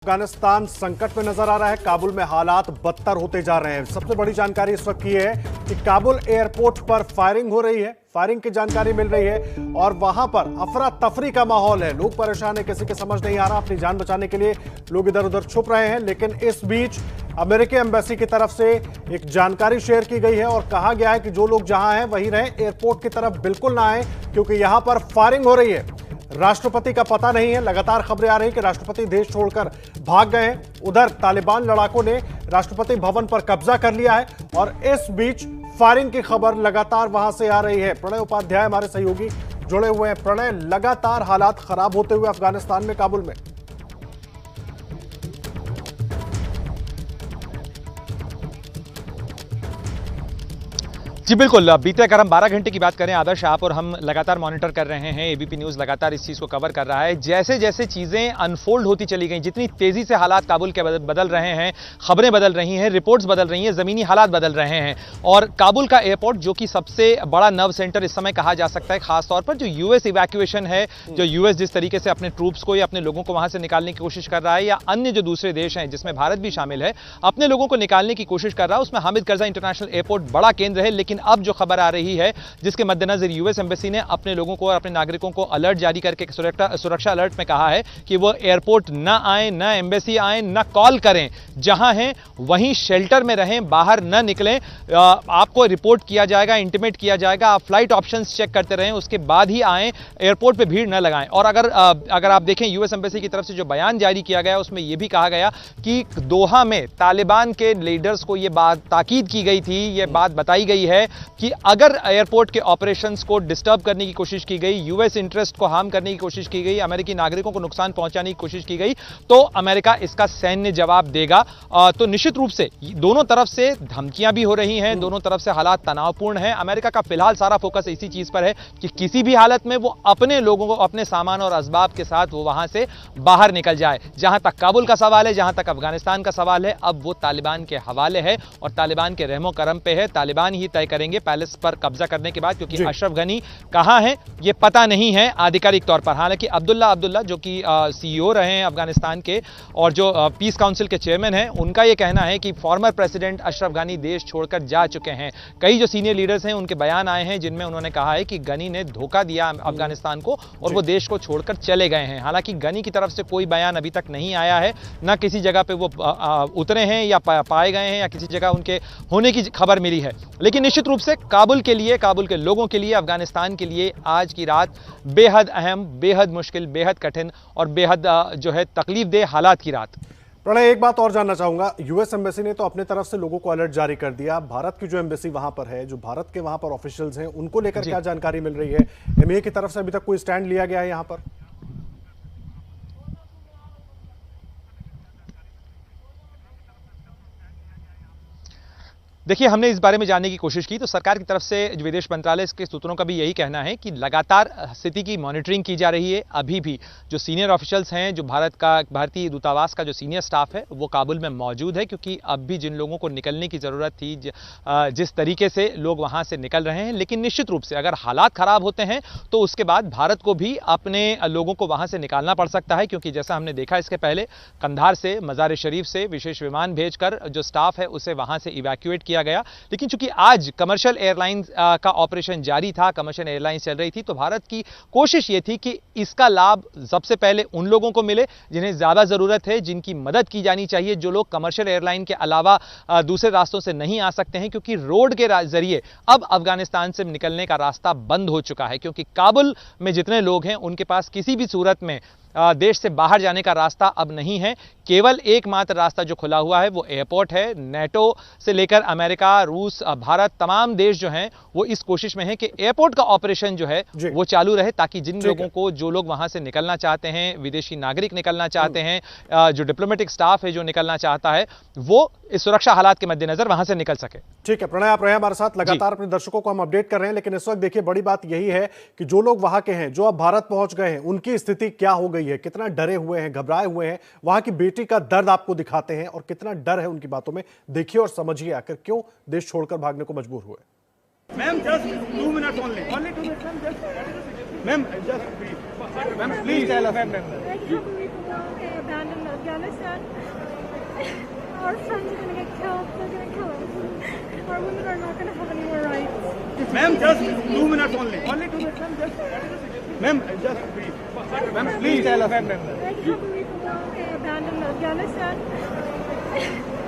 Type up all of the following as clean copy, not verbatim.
अफगानिस्तान संकट में नजर आ रहा है। काबुल में हालात बदतर होते जा रहे हैं। सबसे बड़ी जानकारी इस वक्त की है कि काबुल एयरपोर्ट पर फायरिंग हो रही है। फायरिंग की जानकारी मिल रही है और वहां पर अफरा तफरी का माहौल है। लोग परेशान है, किसी के समझ नहीं आ रहा। अपनी जान बचाने के लिए लोग इधर उधर छुप रहे हैं। लेकिन इस बीच अमेरिकी एम्बेसी की तरफ से एक जानकारी शेयर की गई है और कहा गया है कि जो लोग जहां हैं वहीं रहें, एयरपोर्ट की तरफ बिल्कुल ना आए क्योंकि यहां पर फायरिंग हो रही है। राष्ट्रपति का पता नहीं है। लगातार खबरें आ रही हैं कि राष्ट्रपति देश छोड़कर भाग गए हैं। उधर तालिबान लड़ाकों ने राष्ट्रपति भवन पर कब्जा कर लिया है और इस बीच फायरिंग की खबर लगातार वहां से आ रही है। प्रणय उपाध्याय हमारे सहयोगी जुड़े हुए हैं। प्रणय, लगातार हालात खराब होते हुए अफगानिस्तान में, काबुल में। जी बिल्कुल, बीते अगर हम 12 घंटे की बात करें आदर्श, आप और हम लगातार मॉनिटर कर रहे हैं। एबीपी न्यूज़ लगातार इस चीज़ को कवर कर रहा है। जैसे जैसे चीज़ें अनफोल्ड होती चली गई, जितनी तेज़ी से हालात काबुल के बदल रहे हैं, खबरें बदल रही हैं, रिपोर्ट्स बदल रही हैं, ज़मीनी हालात बदल रहे हैं। और काबुल का एयरपोर्ट, जो कि सबसे बड़ा नर्व सेंटर इस समय कहा जा सकता है, खासतौर पर जो यूएस इवैक्यूएशन है, जो यूएस जिस तरीके से अपने ट्रूप्स को या अपने लोगों को वहां से निकालने की कोशिश कर रहा है, या अन्य जो दूसरे देश हैं जिसमें भारत भी शामिल है, अपने लोगों को निकालने की कोशिश कर रहा है, उसमें हामिद करजा इंटरनेशनल एयरपोर्ट बड़ा केंद्र है। लेकिन अब जो खबर आ रही है, जिसके मद्देनजर यूएस एम्बेसी ने अपने लोगों को और अपने नागरिकों को अलर्ट जारी करके सुरक्षा अलर्ट में कहा है कि वो एयरपोर्ट ना आए, ना एम्बेसी आए, ना कॉल करें। जहां हैं वहीं शेल्टर में रहें, बाहर ना निकलें। आपको रिपोर्ट किया जाएगा, इंटीमेट किया जाएगा। आप फ्लाइट ऑप्शंस चेक करते रहें, उसके बाद ही आएं। एयरपोर्ट पे भीड़ न लगाएं। और अगर आप देखें यूएस एम्बेसी की तरफ से जो बयान जारी किया गया, उसमें यह भी कहा गया कि दोहा में तालिबान के लीडर्स को यह बात ताकीद की गई थी, यह बात बताई गई है कि अगर एयरपोर्ट के ऑपरेशंस को डिस्टर्ब करने की कोशिश की गई, यूएस इंटरेस्ट को हार्म करने की कोशिश की गई, अमेरिकी नागरिकों को नुकसान पहुंचाने की कोशिश की गई, तो अमेरिका इसका सैन्य जवाब देगा। तो निश्चित रूप से दोनों तरफ से धमकियां भी हो रही हैं, दोनों तरफ से हालात तनावपूर्ण हैं। अमेरिका का फिलहाल सारा फोकस इसी चीज पर है कि किसी भी हालत में वो अपने लोगों को, अपने सामान और असबाब के साथ वो वहां से बाहर निकल जाए। जहां तक काबुल का सवाल है, जहां तक अफगानिस्तान का सवाल है, अब वो तालिबान के हवाले है और तालिबान के रहमो करम पे है। तालिबान ही तय करेंगे पैलेस पर कब्जा करने के बाद, क्योंकि अशरफ गनी कहां है ये पता नहीं है आधिकारिक तौर पर। हालांकि अब्दुल्ला जो कि सीईओ रहे हैं अफगानिस्तान के और जो पीस काउंसिल के चेयरमैन हैं, उनका यह कहना है कि फॉर्मर प्रेसिडेंट अशरफ गनी देश छोड़कर जा चुके हैं। कई जो सीनियर लीडर्स हैं उनके बयान आए हैं जिनमें उन्होंने कहा है कि गनी ने धोखा दिया अफगानिस्तान को और वो देश को छोड़कर चले गए हैं। हालांकि गनी की तरफ से कोई बयान अभी तक नहीं आया है, ना किसी जगह पे वो उतरे हैं या पाए गए हैं या किसी जगह उनके होने की खबर मिली है। लेकिन निश्चित रूप से काबुल के लिए, काबुल के लोगों के लिए, अफगानिस्तान के लिए आज की रात बेहद अहम, बेहद मुश्किल, बेहद कठिन और बेहद जो है तकलीफदेह हालात की रात। प्रणय, एक बात और जानना चाहूंगा। यूएस एम्बेसी ने तो अपने तरफ से लोगों को अलर्ट जारी कर दिया। भारत की जो एम्बेसी वहां पर है, जो भारत के वहां पर ऑफिशियल्स हैं, उनको लेकर क्या जानकारी मिल रही है? एमईए की तरफ से अभी तक कोई स्टैंड लिया गया है यहां पर? देखिए, हमने इस बारे में जानने की कोशिश की तो सरकार की तरफ से विदेश मंत्रालय के सूत्रों का भी यही कहना है कि लगातार स्थिति की मॉनिटरिंग की जा रही है। अभी भी जो सीनियर ऑफिशियल्स हैं, जो भारतीय दूतावास का जो सीनियर स्टाफ है, वो काबुल में मौजूद है, क्योंकि अब भी जिन लोगों को निकलने की ज़रूरत थी, जिस तरीके से लोग वहाँ से निकल रहे हैं। लेकिन निश्चित रूप से अगर हालात ख़राब होते हैं तो उसके बाद भारत को भी अपने लोगों को वहाँ से निकालना पड़ सकता है, क्योंकि जैसा हमने देखा इसके पहले कंधार से, मज़ार शरीफ से विशेष विमान भेजकर जो स्टाफ है उसे वहाँ से इवैक्यूएट किया गया। लेकिन चूंकि आज कमर्शियल एयरलाइंस का ऑपरेशन जारी था, कमर्शियल एयरलाइंस चल रही थी, तो भारत की कोशिश यह थी कि इसका लाभ सबसे पहले उन लोगों को मिले जिन्हें ज्यादा जरूरत है, जिनकी मदद की जानी चाहिए, जो लोग कमर्शियल एयरलाइन के अलावा दूसरे रास्तों से नहीं आ सकते हैं, क्योंकि रोड के जरिए अब अफगानिस्तान से निकलने का रास्ता बंद हो चुका है। क्योंकि काबुल में जितने लोग हैं उनके पास किसी भी सूरत में देश से बाहर जाने का रास्ता अब नहीं है। केवल एकमात्र रास्ता जो खुला हुआ है वो एयरपोर्ट है। नेटो से लेकर अमेरिका, रूस, भारत, तमाम देश जो हैं वो इस कोशिश में है कि एयरपोर्ट का ऑपरेशन जो है वो चालू रहे, ताकि जिन लोगों को, जो लोग वहां से निकलना चाहते हैं, विदेशी नागरिक निकलना चाहते हैं, जो डिप्लोमेटिक स्टाफ है जो निकलना चाहता है, वो इस सुरक्षा हालात के मद्देनजर वहां से निकल सके। ठीक है प्रणय, आप रहे हमारे साथ। लगातार अपने दर्शकों को हम अपडेट कर रहे हैं। लेकिन इस वक्त देखिए, बड़ी बात यही है कि जो लोग वहां के हैं, जो अब भारत पहुंच गए हैं, उनकी स्थिति क्या हो गई है, कितना डरे हुए हैं, घबराए हुए हैं। वहां की बेटी का दर्द आपको दिखाते हैं और कितना डर है उनकी बातों में। देखिए और समझिए आखिर क्यों देश छोड़कर भागने को मजबूर हुए। Ma'am just 2 minutes only 2 minutes ma'am just ma'am please tell us ma'am abandoned Afghanistan Afghanistan. Our friends are going to get killed. They're going to kill us. Our women are not going to have any more rights. Ma'am, just 2 minutes only. Only 2 minutes, ma'am. Ma'am, just brief. Ma'am, please tell us. I can't believe the world abandoned Afghanistan.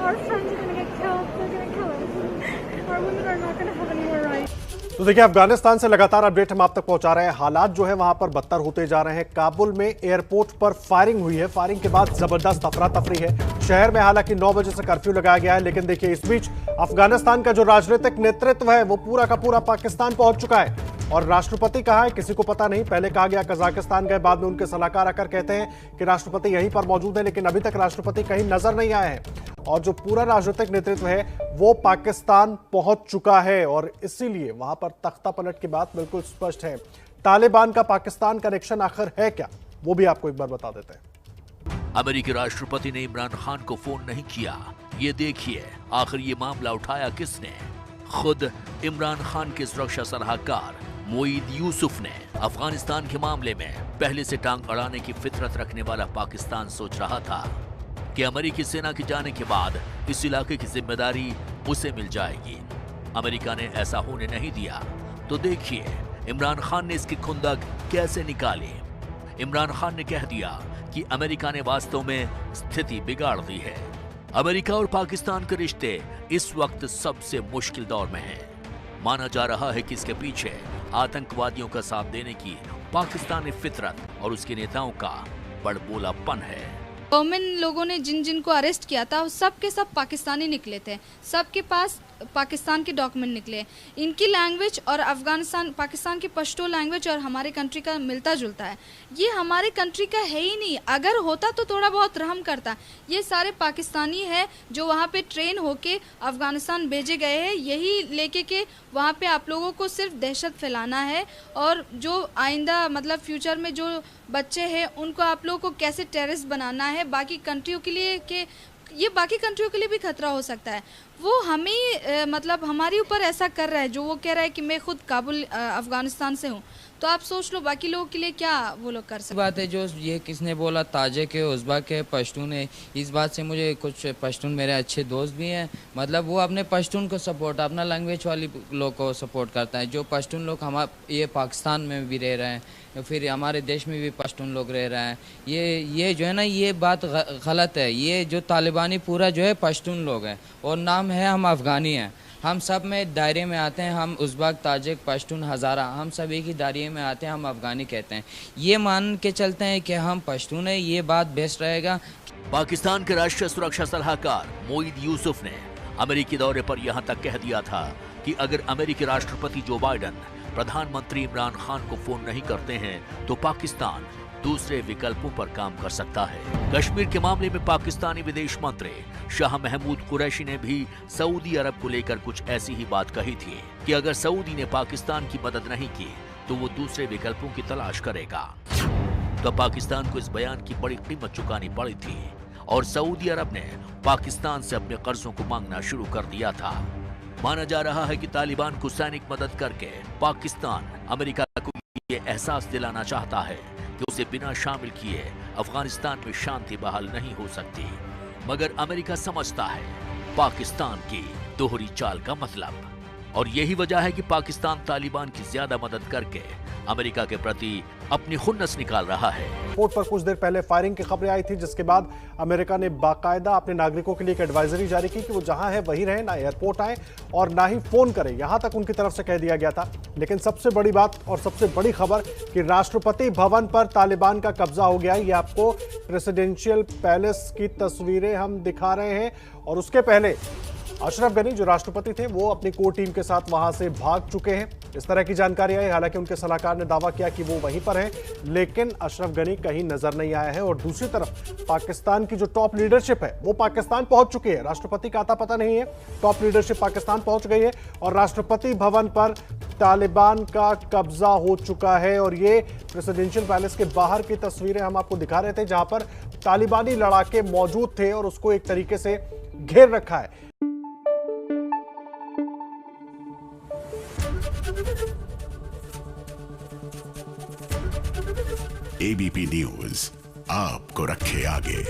Our friends are going to get killed. They're going to kill us. Our women are not going to have any more rights. तो देखिए, अफगानिस्तान से लगातार update हम आप तक पहुंचा रहे हैं। हालात जो है वहां पर बदतर होते जा रहे हैं। काबुल में एयरपोर्ट पर फायरिंग हुई है। फायरिंग के बाद जबरदस्त अफरा तफरी है शहर में। हालांकि 9 बजे से कर्फ्यू लगाया गया है, लेकिन देखिए इस बीच अफगानिस्तान का जो राजनीतिक नेतृत्व है वो पूरा का पूरा पाकिस्तान पहुंच चुका है। और राष्ट्रपति कहाँ है किसी को पता नहीं। पहले कहा गया कजाकिस्तान गए, बाद में उनके सलाहकार आकर कहते हैं कि राष्ट्रपति यहीं पर मौजूद है, लेकिन अभी तक राष्ट्रपति कहीं नजर नहीं आए हैं। और जो पूरा राजनीतिक नेतृत्व है वो पाकिस्तान पहुंच चुका है और इसीलिए वहां पर तख्ता पलट की बात बिल्कुल स्पष्ट है। तालिबान का पाकिस्तान कनेक्शन आखिर है क्या, वो भी आपको एक बार बता देते हैं। अमेरिकी राष्ट्रपति ने इमरान खान को फोन नहीं किया। ये देखिए आखिर ये मामला उठाया किसने। खुद इमरान खान के सुरक्षा सलाहकार मोईद यूसुफ ने अफगानिस्तान के मामले में पहले से टांग अड़ाने की फितरत रखने वाला पाकिस्तान सोच रहा था कि अमेरिकी सेना के जाने के बाद इस इलाके की जिम्मेदारी उसे मिल जाएगी। अमेरिका ने ऐसा होने नहीं दिया। तो देखिए इमरान खान ने इसकी खुंदक कैसे निकाली। इमरान खान ने कह दिया कि अमेरिका ने वास्तव में स्थिति बिगाड़ दी है। अमेरिका और पाकिस्तान के रिश्ते इस वक्त सबसे मुश्किल दौर में हैं। माना जा रहा है कि इसके पीछे आतंकवादियों का साथ देने की पाकिस्तानी फितरत और उसके नेताओं का बड़बोलापन है। गवर्नमेंट लोगों ने जिन जिन को अरेस्ट किया था सब के सब पाकिस्तानी निकले थे। सबके पास पाकिस्तान के डॉक्यूमेंट निकले। इनकी लैंग्वेज और अफगानिस्तान पाकिस्तान की पश्तो लैंग्वेज और हमारे कंट्री का मिलता जुलता है। ये हमारे कंट्री का है ही नहीं। अगर होता तो थोड़ा बहुत रहम करता। ये सारे पाकिस्तानी है जो वहाँ पे ट्रेन होके अफगानिस्तान भेजे गए हैं, यही लेके के वहाँ पे आप लोगों को सिर्फ दहशत फैलाना है। और जो आइंदा मतलब फ्यूचर में जो बच्चे हैं उनको आप लोगों को कैसे टेररिस्ट बनाना है बाकी कंट्रियों के लिए, कि ये बाकी कंट्रियों के लिए भी खतरा हो सकता है। वो हमें मतलब हमारे ऊपर ऐसा कर रहा है जो वो कह रहा है कि मैं खुद काबुल अफगानिस्तान से हूँ। तो आप सोच लो बाकी लोगों के लिए क्या वो लोग कर सकते। बात है जो ये किसने बोला, ताजिक है, उज़्बेक है, पश्तून है। इस बात से मुझे कुछ पश्तून मेरे अच्छे दोस्त भी हैं। मतलब वो अपने पश्तून को सपोर्ट, अपना लैंग्वेज वाली लोग को सपोर्ट करता है। जो पश्तून लोग हमारे ये पाकिस्तान में भी रह रहे हैं, फिर हमारे देश में भी पश्तून लोग रह रहे हैं। ये जो है ना ये बात गलत है। ये जो तालिबानी पूरा जो है पश्तून लोग हैं और नाम है हम अफ़गानी हैं। हम सब में दायरे में आते हैं। हम उज़्बेक, ताजिक, पश्तून, हज़ारा हम सभी की दायरे में आते हैं। हम अफ़गानी कहते हैं। ये मान के चलते हैं कि हम पश्तून हैं, ये बात बेस्ट रहेगा। पाकिस्तान के राष्ट्रीय सुरक्षा सलाहकार मोईद यूसुफ ने अमेरिकी दौरे पर यहां तक कह दिया था कि अगर अमेरिकी राष्ट्रपति जो बाइडन प्रधानमंत्री इमरान खान को फोन नहीं करते हैं तो पाकिस्तान दूसरे विकल्पों पर काम कर सकता है। कश्मीर के मामले में पाकिस्तानी विदेश मंत्री शाह महमूद कुरैशी ने भी सऊदी अरब को लेकर कुछ ऐसी ही बात कही थी कि अगर सऊदी ने पाकिस्तान की मदद नहीं की तो वो दूसरे विकल्पों की तलाश करेगा। तो पाकिस्तान को इस बयान की बड़ी कीमत चुकानी पड़ी थी और सऊदी अरब ने पाकिस्तान से अपने कर्जों को मांगना शुरू कर दिया था। माना जा रहा है कि तालिबान को सैनिक मदद करके पाकिस्तान अमेरिका को ये एहसास दिलाना चाहता है कि उसे बिना शामिल किए अफगानिस्तान में शांति बहाल नहीं हो सकती। मगर अमेरिका समझता है पाकिस्तान की दोहरी चाल का मतलब, और यही वजह है कि पाकिस्तान तालिबान की ज्यादा मदद करके अमेरिका के प्रति अपनी खुन्नस निकाल रहा है। एयरपोर्ट पर कुछ देर पहले फायरिंग की खबरें आई थी, जिसके बाद अमेरिका ने बाकायदा अपने नागरिकों के लिए एक एडवाइजरी जारी की कि वो जहां है वहीं रहें, ना एयरपोर्ट आए और ना ही फोन करें। यहां तक उनकी तरफ से कह दिया गया था। लेकिन सबसे बड़ी बात और सबसे बड़ी खबर कि राष्ट्रपति भवन पर तालिबान का कब्जा हो गया। ये आपको प्रेसिडेंशियल पैलेस की तस्वीरें हम दिखा रहे हैं और उसके पहले अशरफ गनी जो राष्ट्रपति थे वो अपनी कोर टीम के साथ वहां से भाग चुके हैं, इस तरह की जानकारी आई। हालांकि उनके सलाहकार ने दावा किया कि वो वहीं पर हैं, लेकिन अशरफ गनी कहीं नजर नहीं आया है। और दूसरी तरफ पाकिस्तान की जो टॉप लीडरशिप है वो पाकिस्तान पहुंच चुकी है। राष्ट्रपति का आता पता नहीं है, टॉप लीडरशिप पाकिस्तान पहुंच गई है और राष्ट्रपति भवन पर तालिबान का कब्जा हो चुका है। और ये प्रेसिडेंशियल पैलेस के बाहर की तस्वीरें हम आपको दिखा रहे थे, जहां पर तालिबानी लड़ाके मौजूद थे और उसको एक तरीके से घेर रखा है। एबीपी न्यूज आपको रखे आगे।